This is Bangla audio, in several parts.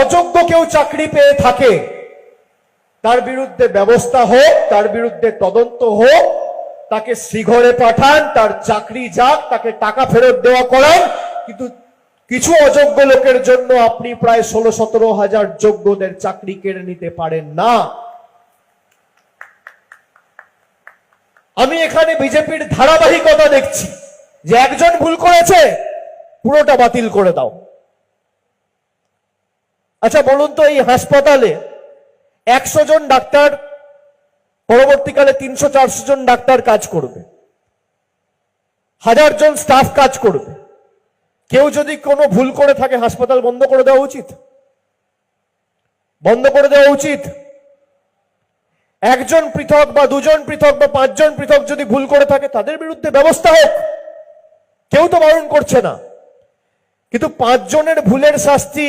অযোগ্য কেউ চাকরি পেয়ে থাকে তার বিরুদ্ধে ব্যবস্থা হোক, তার বিরুদ্ধে তদন্ত হোক, তাকে শ্রীঘরে পাঠান, তার চাকরি যাক, তাকে টাকা ফেরত দেওয়া করান। কিন্তু কিছু অযোগ্য লোকের জন্য আপনি প্রায় 16-17 হাজার যোগ্যদের চাকরি কেড়ে নিতে পারেন না। আমি এখানে বিজেপির ধারাবাহিকতা দেখছি যে একজন ভুল করেছে পুরোটা বাতিল করে দাও। আচ্ছা বলুন তো, এই হাসপাতালে 100 জন ডাক্তার, পরবর্তীকালে 300-400 জন ডাক্তার কাজ করবে, 1000 জন স্টাফ কাজ করবে। কেউ যদি কোনো ভুল করে থাকে হাসপাতাল বন্ধ করে দেওয়া উচিত, বন্ধ করে দেওয়া উচিত। একজন পৃথক বা দুজন পৃথক বা 5 জন পৃথক যদি ভুল করে থাকে তাদের বিরুদ্ধে ব্যবস্থা হোক, কেউ তো বারণ করছে না। কিন্তু 5 জনের ভুলের শাস্তি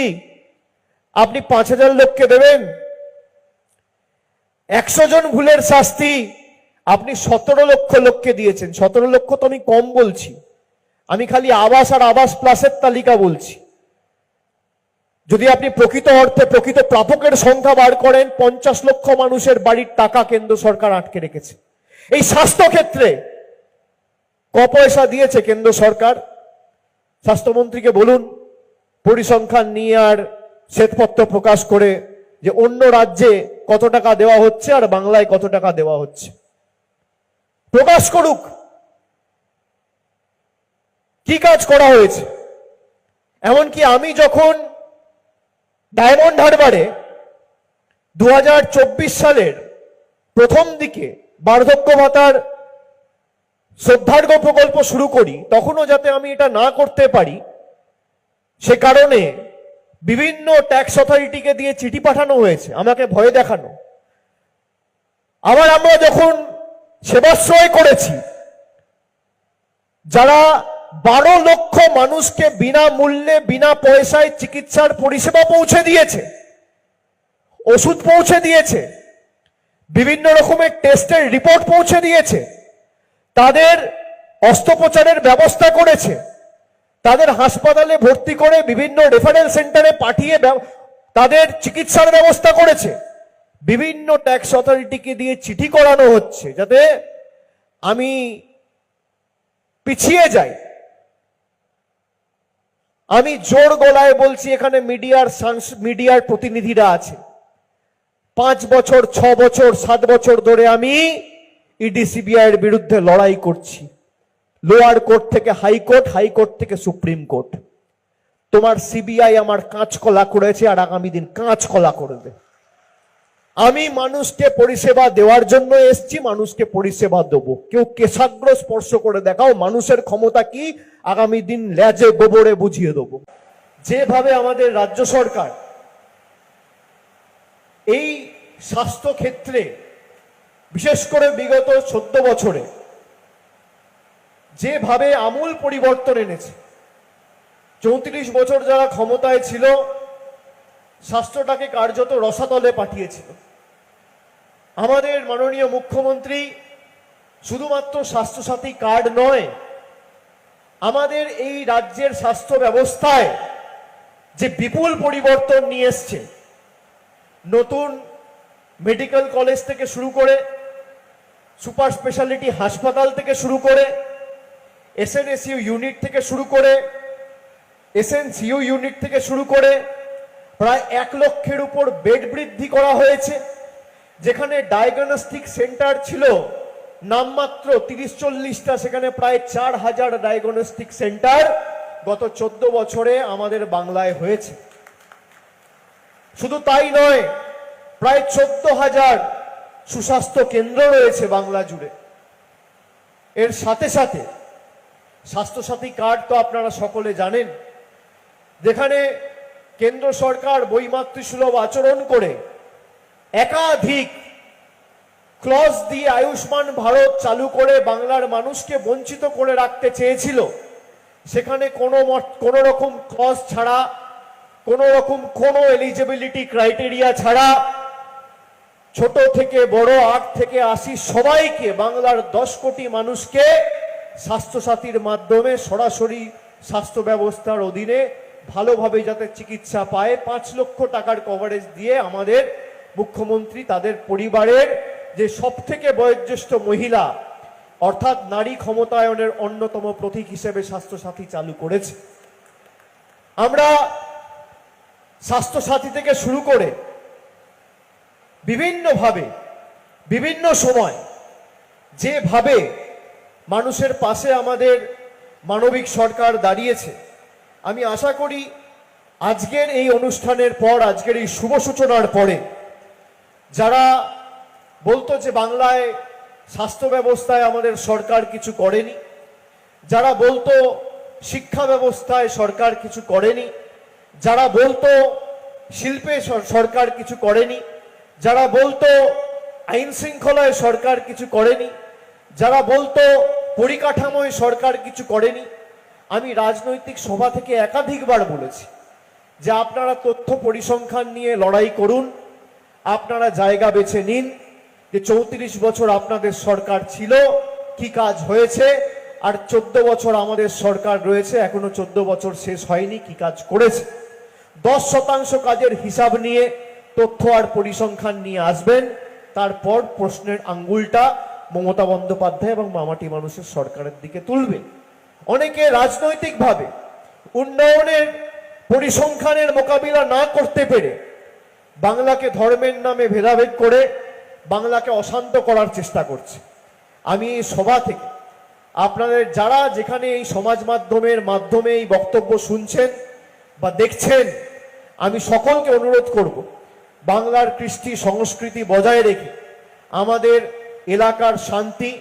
আপনি 5000 লোককে দেবেন, 100 জন ভুলের শাস্তি আপনি 17 লক্ষ লোককে দিয়েছেন। 17 লক্ষ তো আমি কম বলছি, আমি খালি আবাস আর আবাস প্লাসের তালিকা বলছি। যদি আপনি প্রকৃত অর্থে প্রকৃত প্রাপকের সংখ্যা বার করেন, 50 লক্ষ মানুষের বাড়ির টাকা কেন্দ্র সরকার আটকে রেখেছে। এই স্বাস্থ্য ক্ষেত্রে ক পয়সা দিয়েছে কেন্দ্র সরকার? স্বাস্থ্যমন্ত্রীকে বলুন পরিসংখ্যান নিয়ে আর শ্বেতপত্র প্রকাশ করে যে অন্য রাজ্যে কত টাকা দেওয়া হচ্ছে আর বাংলায় কত টাকা দেওয়া হচ্ছে, প্রকাশ করুক কি কাজ করা হয়েছে। এমনকি আমি যখন ডায়মন্ড হারবারে 2024 সালের প্রথম দিকে বার্ধক্য ভাতার শ্রদ্ধার্ঘ প্রকল্প শুরু করি, তখনও যাতে আমি এটা না করতে পারি সে কারণে বিভিন্ন ট্যাক্স অথরিটিকে দিয়ে চিঠি পাঠানো হয়েছে, আমাকে ভয় দেখানো। আবার আমরা যখন সেবাশ্রয় করেছি, যারা 12 লক্ষ মানুষকে বিনামূল্যে বিনা পয়সায় চিকিৎসার পরিষেবা পৌঁছে দিয়েছে, ওষুধ পৌঁছে দিয়েছে, বিভিন্ন রকমের টেস্টের রিপোর্ট পৌঁছে দিয়েছে, তাদের অস্ত্রোপচারের ব্যবস্থা করেছে, তাদের হাসপাতালে ভর্তি করে বিভিন্ন রেফারেল সেন্টারে পাঠিয়ে তাদের চিকিৎসার ব্যবস্থা করেছে। বিভিন্ন ট্যাক্স অথরিটিকে দিয়ে চিঠি করানো হচ্ছে যাতে আমি পিছিয়ে যাই। আমি জোর গলায় বলছি, এখানে মিডিয়ার প্রতিনিধিরা আছে, 5 বছর 6 বছর 7 বছর ধরে আমি ইডি সিবিআই এর বিরুদ্ধে লড়াই করছি, লোয়ার কোর্ট থেকে হাইকোর্ট, হাইকোর্ট থেকে সুপ্রিম কোর্ট। তোমার সিবিআই আমার কাঁচকলা করেছে আর আগামী দিন কাঁচকলা করবে। আমি মানুষকে পরিষেবা দেওয়ার জন্য এসেছি, মানুষকে পরিষেবা দেবো। কেউ কেশাগ্র স্পর্শ করে দেখাও মানুষের ক্ষমতা কি, আগামী দিন লেজে গোবরে বুঝিয়ে দেবো। যেভাবে আমাদের রাজ্য সরকার এই স্বাস্থ্য ক্ষেত্রে বিশেষ করে বিগত 14 বছরে যেভাবে আমূল পরিবর্তন এনেছে, 34 বছর যারা ক্ষমতায় ছিল স্বাস্থ্যটাকে কার্যত রসাতলে পাঠিয়েছিল। আমাদের মাননীয় মুখ্যমন্ত্রী শুধুমাত্র স্বাস্থ্যসাথী কার্ড নয়, আমাদের এই রাজ্যের স্বাস্থ্য ব্যবস্থায় যে বিপুল পরিবর্তন নিয়ে এসছে, নতুন মেডিকেল কলেজ থেকে শুরু করে, সুপার স্পেশালিটি হাসপাতাল থেকে শুরু করে, এসএনএসইউ ইউনিট থেকে শুরু করে, এসএনসিইউ ইউনিট থেকে শুরু করে প্রায় 1 লক্ষের উপর বেড বৃদ্ধি করা হয়েছে। যেখানে ডায়াগনস্টিক সেন্টার ছিল নামমাত্র 30-40টা, সেখানে প্রায় 4000 ডায়াগনস্টিক সেন্টার গত 14 বছরে আমাদের বাংলায় হয়েছে। শুধু তাই নয়, প্রায় 14,000 সুস্বাস্থ্য কেন্দ্র রয়েছে বাংলা জুড়ে। এর সাথে সাথে স্বাস্থ্যসাথী কার্ড তো আপনারা সকলে জানেন, যেখানে কেন্দ্র সরকার বৈমাতৃসুলভ আচরণ করে একাধিক ক্লজ দিয়ে আয়ুষ্মান ভারত চালু করে বাংলার মানুষকে বঞ্চিত করে রাখতে চেয়েছিল। সেখানে কোনো রকম ক্লজ ছাড়া, কোনো এলিজিবিলিটি ক্রাইটেরিয়া ছাড়া ছোট থেকে বড় 8 থেকে 80 সবাইকে, বাংলার 10 কোটি মানুষকে স্বাস্থ্যসাথীর মাধ্যমে সরাসরি স্বাস্থ্য ব্যবস্থার অধীনে ভালোভাবে যাতে চিকিৎসা পায় 5 লক্ষ টাকার কভারেজ দিয়ে আমাদের মুখ্যমন্ত্রী তাদের পরিবারের যে সবথেকে বয়োজ্যেষ্ঠ মহিলা অর্থাৎ নারী ক্ষমতায়নের অন্যতম প্রতীক হিসেবে স্বাস্থ্যসাথী চালু করেছে। আমরা স্বাস্থ্যসাথী থেকে শুরু করে বিভিন্নভাবে বিভিন্ন সময় যেভাবে মানুষের পাশে আমাদের মানবিক সরকার দাঁড়িয়েছে, আমি আশা করি আজকের এই অনুষ্ঠানের পর, আজকের এই শুভ সূচনার পরে যারা বলতো যে বাংলায় স্বাস্থ্য ব্যবস্থায় আমাদের সরকার কিছু করেনি, যারা বলতো শিক্ষা ব্যবস্থায় সরকার কিছু করেনি, যারা বলতো শিল্পে সরকার কিছু করেনি, যারা বলতো আইন শৃঙ্খলায় সরকার কিছু করেনি, যারা বলতো পরিকাঠামোয় সরকার কিছু করেনি, আমি রাজনৈতিক সভা থেকে একাধিকবার বলেছি যে আপনারা তথ্য পরিসংখ্যান নিয়ে লড়াই করুন, আপনারা জায়গা বেছে নিন যে 34 বছর আপনাদের সরকার ছিল, কি কাজ হয়েছে, আর 14 বছর আমাদের সরকার রয়েছে, এখনো 14 বছর শেষ হয়নি, কি কাজ করেছে। 10% কাজের হিসাব নিয়ে তথ্য আর পরিসংখ্যান নিয়ে আসবেন, তারপর প্রশ্নের আঙ্গুলটা মমতা বন্দ্যোপাধ্যায় এবং মামাটি মানুষের সরকারের দিকে তুলবেন। অনেকে রাজনৈতিকভাবে উন্নয়নের পরিসংখ্যানের মোকাবিলা না করতে পেরে বাংলাকে ধর্মের নামে ভেদাভেদ করে বাংলাকে অশান্ত করার চেষ্টা করছে। আমি এই সভা থেকে আপনাদের যারা যেখানে এই সমাজ মাধ্যমে এই বক্তব্য শুনছেন বা দেখছেন, আমি সকলকে অনুরোধ করব বাংলার কৃষ্টি সংস্কৃতি বজায় রেখে আমাদের এলাকার শান্তি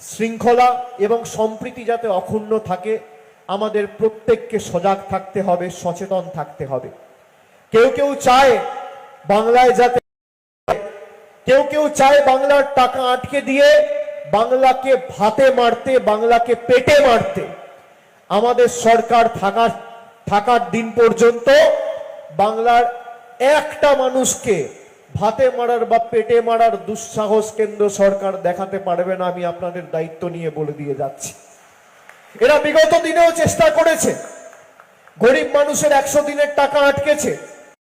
শৃঙ্খলা এবং সম্প্রীতি যাতে অক্ষুণ্ণ থাকে, আমাদের প্রত্যেককে সজাগ থাকতে হবে, সচেতন থাকতে হবে। কেউ কেউ চায় বাংলায় যাতে, কেউ কেউ চায় বাংলার টাকা আটকে দিয়ে বাংলাকে ভাতে মারতে, বাংলাকে পেটে মারতে। আমাদের সরকার থাকার দিন পর্যন্ত বাংলার একটা মানুষকে ভাতে মারার বা পেটে মারার দুঃসাহস কেন্দ্র সরকার দেখাতে পারবে না, আমি আপনাদের দায়িত্ব নিয়ে বলে দিয়ে যাচ্ছি। এরা বিগত দিনেও চেষ্টা করেছে, গরিব মানুষের 100 দিনের টাকা আটকেছে,